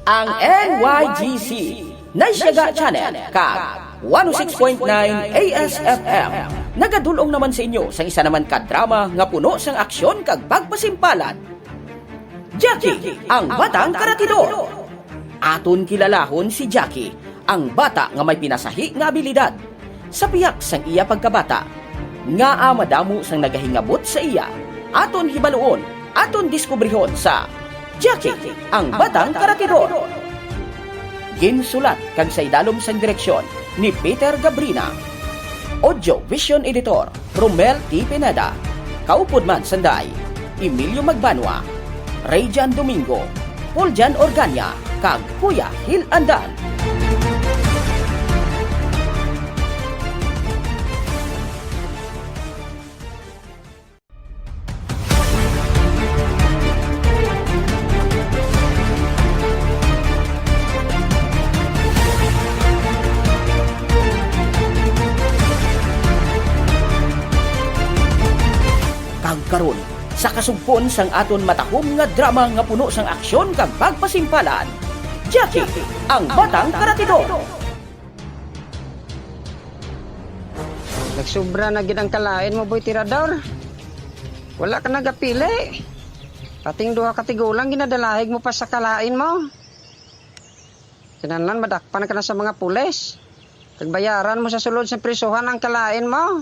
Ang NYGC Naisyaga Channel kag 106.9 ASFM nagadulong naman sa inyo sa isa naman ka-drama nga puno sang aksyon kag pagpasimpalan. Jackie, ang batang karatidor. Aton kilalahon si Jackie, ang bata nga may pinasahi nga abilidad. Sa piyak sang iya pagkabata, nga madamo sang nagahingabot sa iya. Aton hibaluon, aton diskubrihon sa Jackie, ang batang karatidor. Ginsulat kag sa idalom sang direksyon ni Peter Gabrina. Audio Vision Editor Romel T. Pineda. Kaupod man sanday Emilio Magbanwa, Rayjan Domingo, Pauljan Organya kag Kuya Hil Andan. Karon sa kasugpon sang aton matahom nga drama nga puno sang aksyon kag pagpasimpalan. Jackie, ang batang karatidor. Nagsubra na gid ang kalain mo, boy tirador. Wala ka nagapili. Pating duha ka tigulang ginadalahig mo pa sa kalain mo. Kinahanglan madakpan ka na sa mga pulis. Kagbayaran mo sa sulod sa prisuhan ang kalain mo.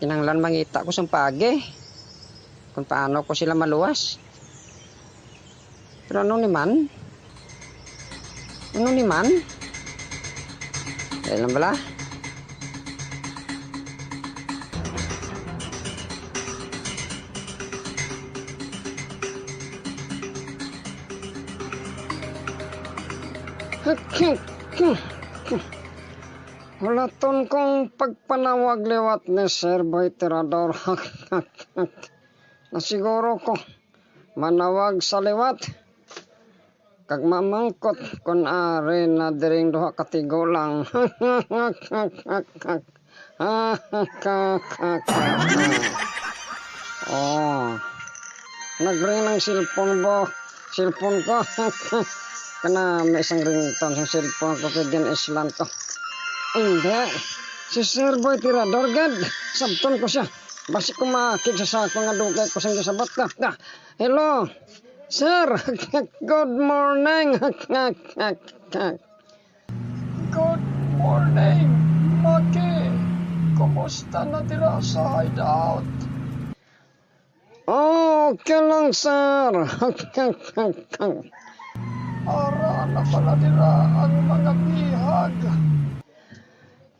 Kinahanglan mangita ko sa pagi kung paano ko sila maluwas. Pero ano ni man? Dahil lang bala? Hulaton kong pagpanawag liwat ni Sir Boy Tirador. Na siguro ko manawag sa liwat. Kag mamangkot kun ari na diring duha katigo lang. Oh. Nagring ng cellphone ko. Kana may isang ringtone sa cellphone ko kay Din Island ko. Hindi. Si Sir Boy Tirador, gad. Sabton ko siya. Basi ko makik sa sako nga dugay ko sa sabot ka. Hello, Sir. Good morning. Good morning, Maki. Kumusta na tira sa hideout? Okay lang, Sir. Ara na pala tira ang mga bihag.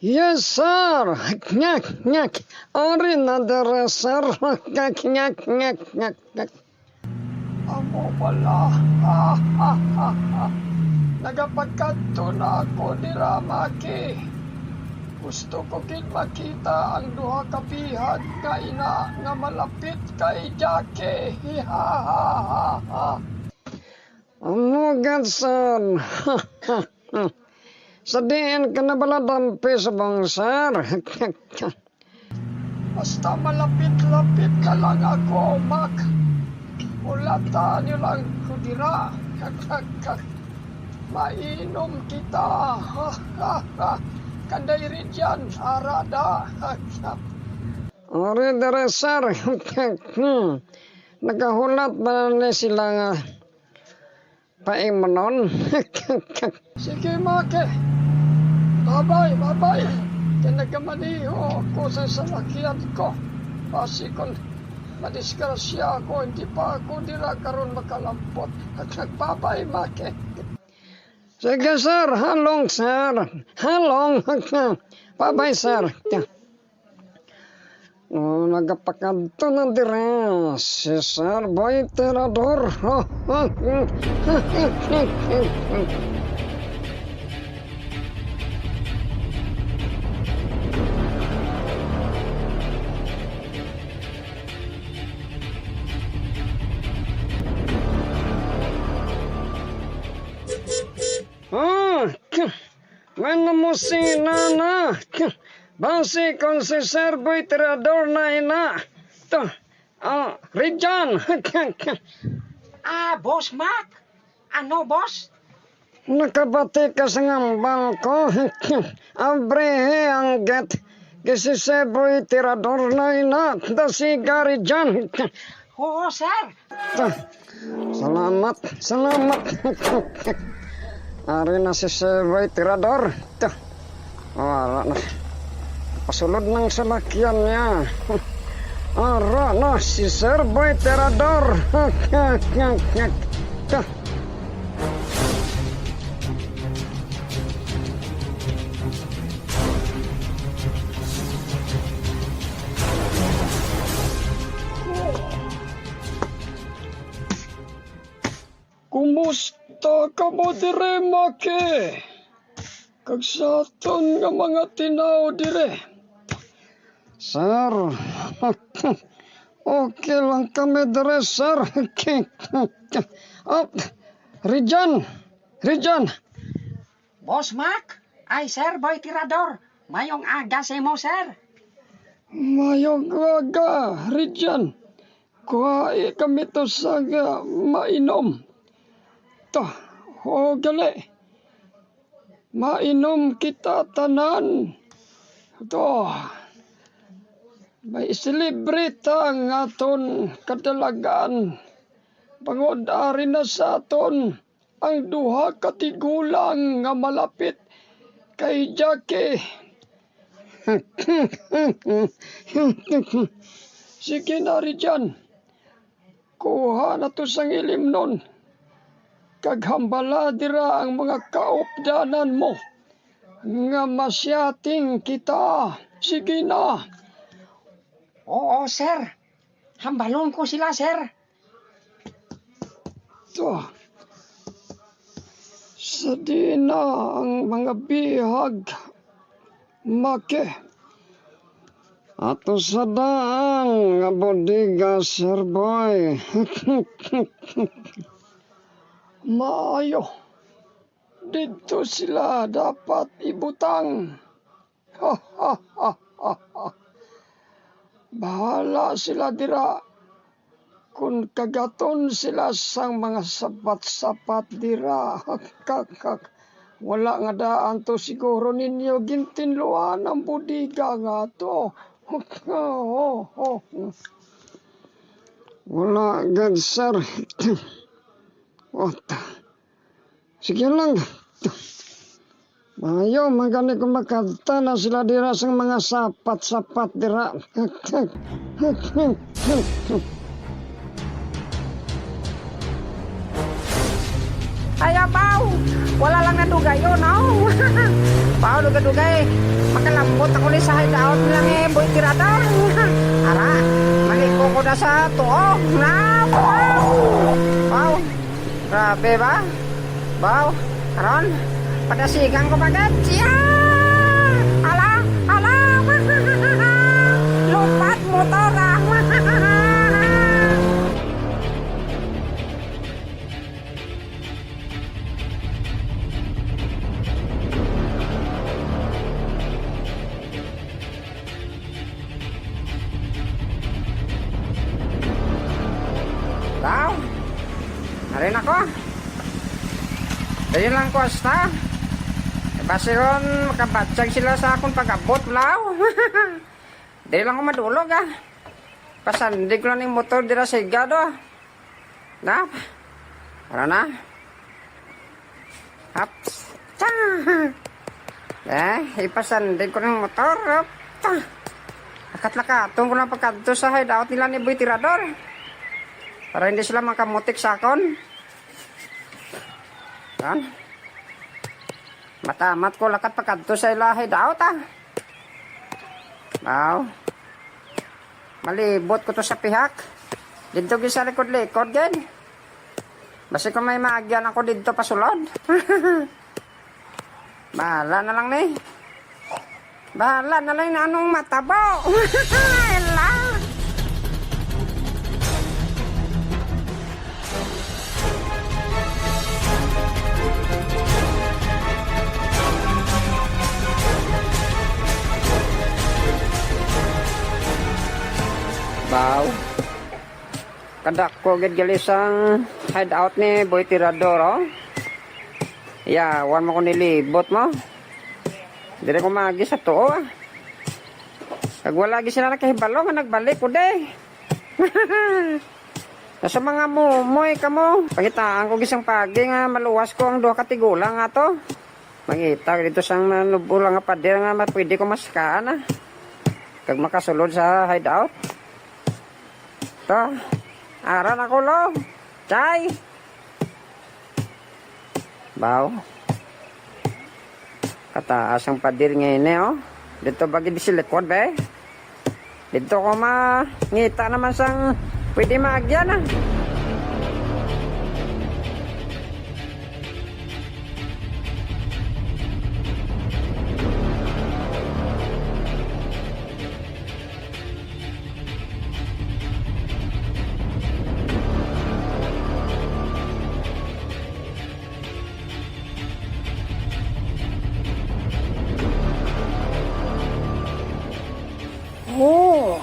Yes, sir. Nyak. Ori na dere, sir. Nyak. Amo pala. Nagapagkanto na ako ni Ramaki. Gusto ko kin makita ang duha ka bihag nga ina nga malapit kay Jackie. Amo gad, sir. Sa diin ka na baladampi sa bangsar. Basta malapit-lapit ka lang ako, Mac. Ulata niyo lang kudira. Mainom kita. Kanday rin dyan, arada. Ori dere, sir. Nagahulat ba na sila nga paimonon? Sige, Mac. Babay. Kaya nagkamaniho ako sa salakyan ko. Kasi kung madisgrasya ako, hindi pa ako nila karon makalampot. At nagbabay, Maki. Sige, sir. Halong, sir. Halong. Babay, sir. Nagapakadto na dira si Sir Boy Tirador. Bueno mo si Nana. Basi kung si Sir Boy Tirador na ina. Ito, Rijan. Boss Mac, Ano, boss? Nakabati ka sa ngambang ko. Abrehe ang get. Kasi seboy tirador na ina. Si Gary Jan. Oo, sir. Salamat. Ari na si seboy tirador. Wala na. Pasulod ng salakyan niya. Ara na si seboy tirador. Kumusta ka mo dire, Maki? Kagsaton nga mga tinaw dire. Sir, okay lang kami dire, sir. Rijan. Boss Mac? Ay, sir, boy tirador. Mayong aga sa mo, sir. Mayong waga, Rijan. Kuha kami to sa mainom. Gali. Mainom kita tanan. May celebrate ang aton kadalagan. Bangod ari na sa aton ang duha ka tigulang nga malapit kay Jackie. Sige na rin dyan. Kuha na to sang ilim nun. Kaghambala dira ang mga kaupdanan mo. Nga masyating kita. Sige na. Oo, sir. Hambalon ko sila, sir. Sa di na ang mga bihag. Maki. Ato sa daan nga bodega, sir boy. Maayo. Dito sila dapat ibutang. Bahala sila dira. Kung kagaton sila sang mga sapat-sapat dira. Wala nga daan to siguro ninyo gintinluan ang bodega nga to. Wala gad, sir. Sige lang. Ayaw, magani kung makanta na sila dira sa mga sapat-sapat dira. Ayaw, Pao. Wala lang na dugayo, no? Pao, dugay-dugay. Makalambot ako ni sa hideout nilang boy tirador. Ara, maliko ko na sa tuo. Na, Pao. Pao. Grabe ba? Pao, karon, padasigang ko bagad. Ala. Lupat motor ah. Pao, narin ako. Dahil lang ko hasta. Base ron, makabatsag sila sa akong pag-abot, lao. Dahil lang ko madulog, ah. Pasandig ko lang yung motor dira sa igado, ah. Na? Para na? Haps. Ipasandig ko ng motor. Lakat-lakatong ko lang pagkadto sa hideout nila ni Boy Tirador. Para hindi sila makamutik sa akon. Yan. Matamat ko lakat pagkadto sa ila hideout, ah. Wow. Malibot ko to sa pihak. Dito gisa likod-likod gen. Basi ko may maagyan ako dito pasulod. Bahala na lang ni. Bahala na lang na anong matabo. Ela. Wow. kadako gid gali sang hideout ni Boy Tirador, oh. Ya, wan mo ko nilibot mo. Dire ko magi sa tuo, ah. Kag wala gi sila nakahibalo nga nagbalik ko de. Sa mga mumoy ka mo, pakitaan ko gisang pagi nga maluwas ko ang duha ka tigulang nga to. Mangita dito sang manubulang nga pader nga pwede ko maskaan, ah. Kag makasulod sa hideout. To, aran ako lo. Chay. Baw. Kataas ang pader ngayon eh, oh. Dito bagi di silikod, be. Dito ko ngita naman sang pwede maagyan, ah. Oh.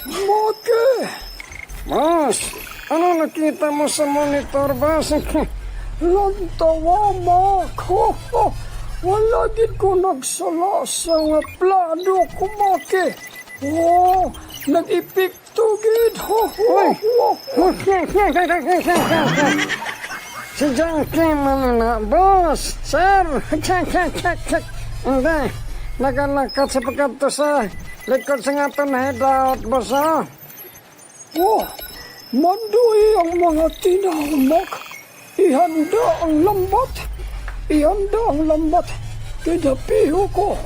Maki! Mas, ano nakita mo sa monitor, Bas? Lantawa, Mak. Wala din ko nagsala sa nga plano ko, Maki. Oh, nag-epekto gid. Si Jackie man na, boss, sir. Hindi, nagalakad sa pagkanto sa likod sa nga ito na hideout, boss, ha? Oh, manduhi ang mga tinahamak. Ihanda ang lambat. Ihanda ang lambat. Kidapiho ko.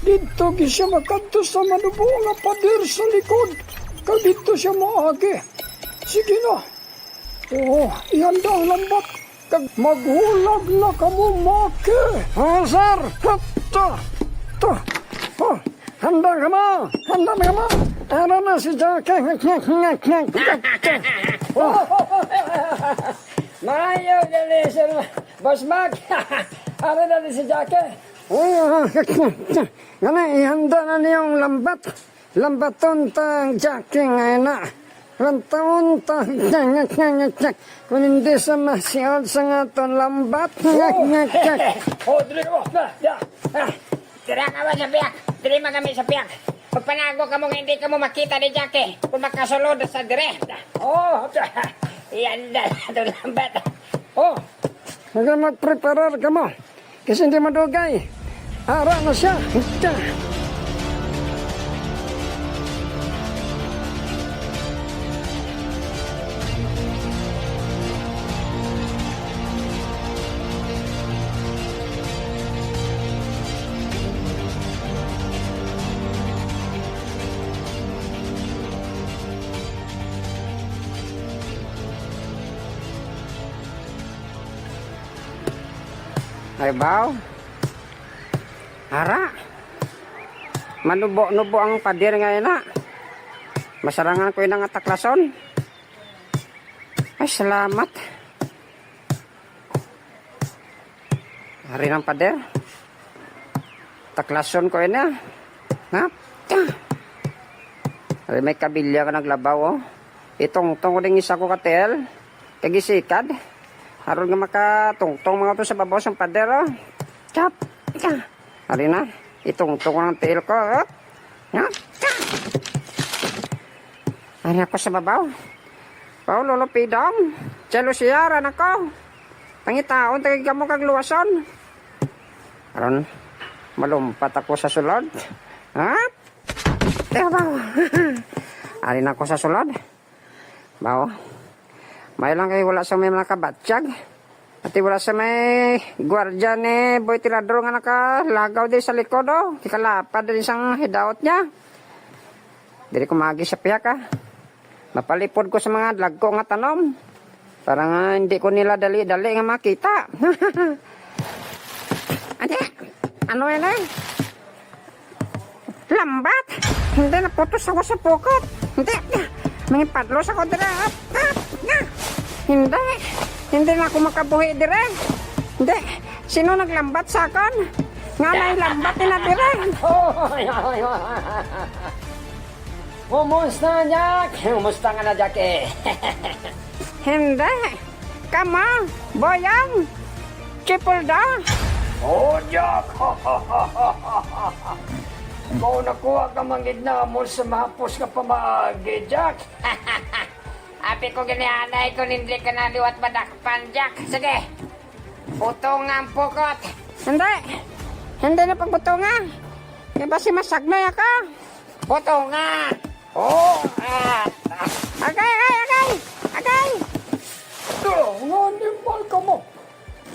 Dito siya makanto sa manubo nga pader sa likod. Kag dito siya maagi. Sige na. Oh, ihanda ang lambat. Kag maghulag na kamo, Maki. Oh, sir. To. Oh, handa ka mo. Handa na ka mo. Tara na si Jackie. Oh. Mayo, dali, sir. Boss Mag. Tara na si Jackie. Oh, gana, ihanda na niyong lambat. Lambaton tang Jackie ngayon na. Lantaon ta, kung hindi sa masiod sa nga itong lambat. Oh, dili ka mo. Tira ka ba sa piyak? Dili kami sa piyak. Pag panago ka mo, hindi ka mo makita ni Jackie. Kung makasulod sa dire. Oh, yan na. Ito lambat. Oh, hanggang magpreparar ka mo. Kasi hindi madugay. Ara na siya. Ay, baw. Ara. Manubo-nubo ang pader ngayon na. Masarangan ko yun ang ataklason. Ay, salamat. Hari ng pader. Taklason ko yun na. Hari may kabilya ka naglabaw, oh. Itong-tong ko din isa ko katel. Kagisikad. Haron nga makatungtong mga to sa babaw ng pader, oh. Chap. Hari na. Itungtong ko ng tail ko, oh. Hari ako sa babaw. Pao, lolo pidong. Chelo siyaran ako. Pangitaon, tagay ka mo kag luwason. Haron, malumpat ako sa sulod. Ha? Teka, baw. Hari na ako sa sulod. Baw. May lang kayo wala sa may nakabatsyag. At wala sa may gwardya ni Boy Tirador nga nakalagaw din sa likod, oh. Kikalapad din isang hideout niya. Dili ko magi sa piyak, ah. Mapalipod ko sa mga lagko nga tanom. Para nga hindi ko nila dali-dali nga makita. Ate, ano yan eh? Lambat. Hindi, naputos ako sa pukot. Hindi, may padlos ako dira. Hindi na ako makabuhi dire. Hindi, sino naglambat sa akin? Nga may lambat ni natirang. Hoy, hoy, hoy. Kumusta, Jack? Kumusta ka na, Jack eh? Hindi. Kama, Boyang, Chipulda. Oh, Jack! Kung nakuha ka mangid na mo sa mahapos ka pamagi, Jack. Api ko ginianay kung hindi ka naliwat madakpan, Jack. Sige, putungan pukot. Hindi. Hindi na pagbutungan. Iba si Masagnay ka. Putungan. Oh! Agay. Nga nimbal ka mo.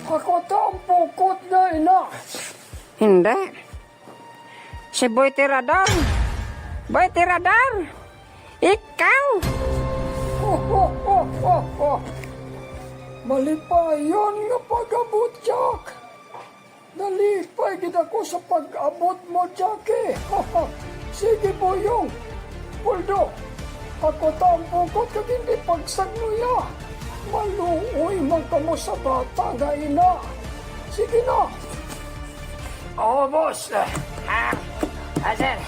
Ako ang pukot na ina. Hindi. Si Boy Tirador. Boy Tirador. Ikaw. Malipayon nga pag-abot, Jack. Nalipay kita ko sa pag-abot mo, Jack eh. Sige, Boyong. Puldo, ako tampukot kag hindi pagsagnuya. Maluoy man ka mo sa bata nga ina. Sige na. Oo, boss. Asan?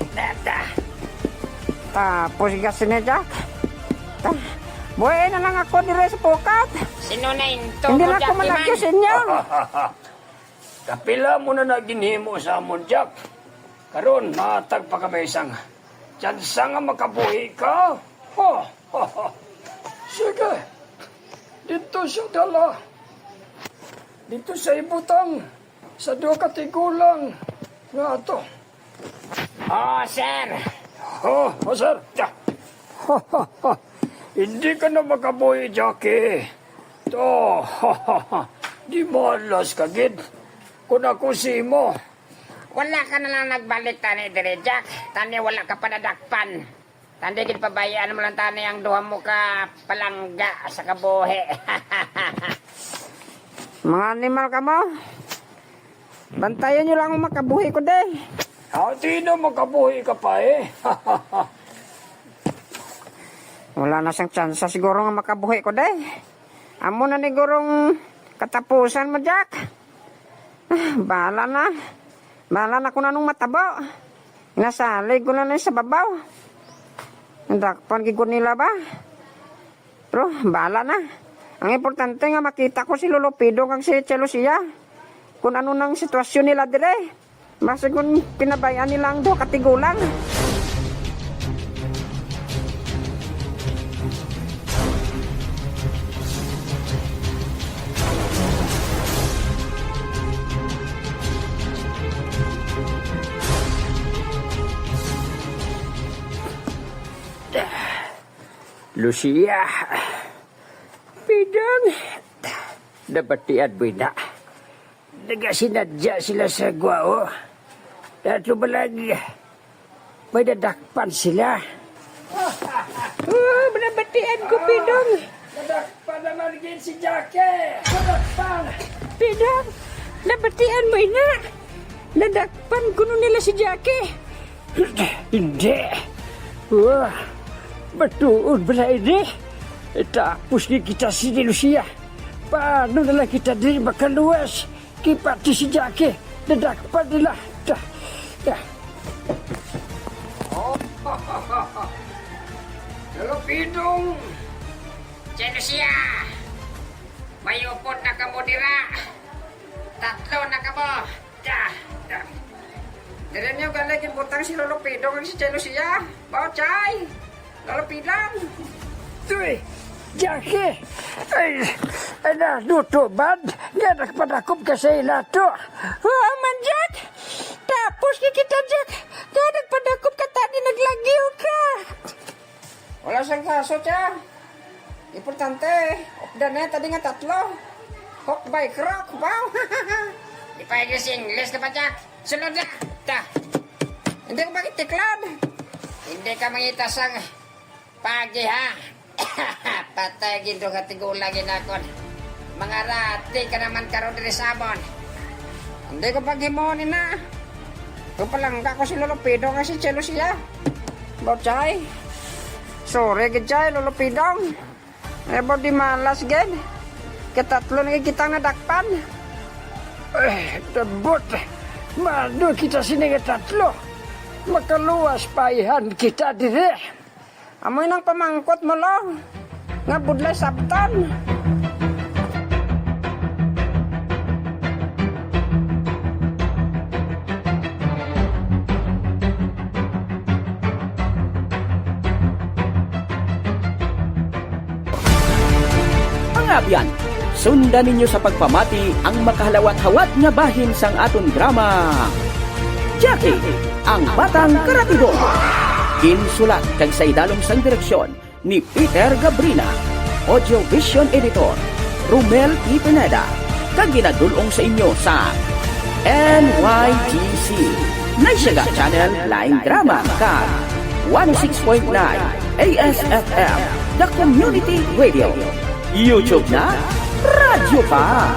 Tapos kasi na, Jack. Boy na lang ako dire sa pukat. Sino na into Hindi mo, na ako Jack malagyo Iman? sa inyo. Kapila mo na naginhimo sa amon, Jack. Karon, matag pa ka ba isang tsansa nga makabuhi ka? Sige. Dito siya dala. Dito sa ibutang. Sa doon katigulang. Nga to. Oh, sir. Sir. Hindi ka na makabuhi, Jackie. To, di malas ka, gid. Kung ako si mo. Wala ka na lang nagbalik tani dire, Jack. Tani wala ka pa nadakpan. Tani gid pabayaan mo lang tani ang duha mo ka palangga sa kabuhi. Mga animal ka mo. Bantayan nyo lang ang makabuhi ko, de. Di na makabuhi ka pa eh. Wala na siyang tsansa siguro nga makabuhi ko, de. Amo na ni gurong katapusan mo, Jack. Bahala na. Bahala na ko na nung matabo. Nasalig ko na sa babaw. Nadakpan ko nila ba? Pero bahala na. Ang importante nga makita ko si Lolo Pido kag si Chelusia. Kung ano nang sitwasyon nila dire. Basta kung pinabayaan nilang do katigulang. Lucia. Pidang. Nabatian mo na. Nagasinadya sila sa gwao. Dato ba lang may nadakpan sila? Nabatian ko, Pidong. Nadakpan naman din si Jackie. Nadakpan. Pidong, nabatian mo ina. Nadakpan kuno nila si Jackie. Hindi. Batuod ba na ini? Tapos ni kita si Lucia. Paano na lang kita din makaluwas? Kipati si Jackie. Nadakpan nila. Lupidong. Chelusia. Mayupot na ka mo dira. Tatlo na ka mo. Dire niyo galing butang si Lolo Pidong kag si Chelusia. Bao chay. Lolo Pidong. Tuy, Jackie. Ay na, nutubad. Nga nakpadakop ka sa ilato. Man, Jack. Tapos ni kita, Jack. Kaya nagpadakop ka tani naglagyo ka. Wala siyang kaso, siya. Importante. Opda na tadi nga tatlo. Hawk by croc. Wow. Di pa yung English ka pa, Jack. Sunod na. Hindi ko bakit tiklad. Hindi ka mangitas ang pagi, ha? Patay ginto ka tigulang ginakon. Mga rati ka naman karon diri sa amon. Hindi ko paghimunin na. Kung palangga ko si Lolo Pidong kasi Chelusia. Bochay. Sorry, gidjay, Lolo Pidong. Ebo di malas, gid. Katatlo na kitang nadakpan. Tabot. Mado kita sini nga tatlo. Makaluwas paihan kita dire. Amoy nang pamangkot mo lo. Nga budlay sabtan. Pangabyan, sundan ninyo sa pagpamati ang makahalawat-hawat nga bahin sang aton drama. Jackie, ang batang karatidor. Insulat kag sa idalom sang direksyon ni Peter Gabrina. Audio Vision Editor, Romel P. Pineda. Kag ginadulong sa inyo sa NYGC Naisyaga Channel Line Drama kag 106.9 ASFM The Community Radio. YouTube na, radyo pa!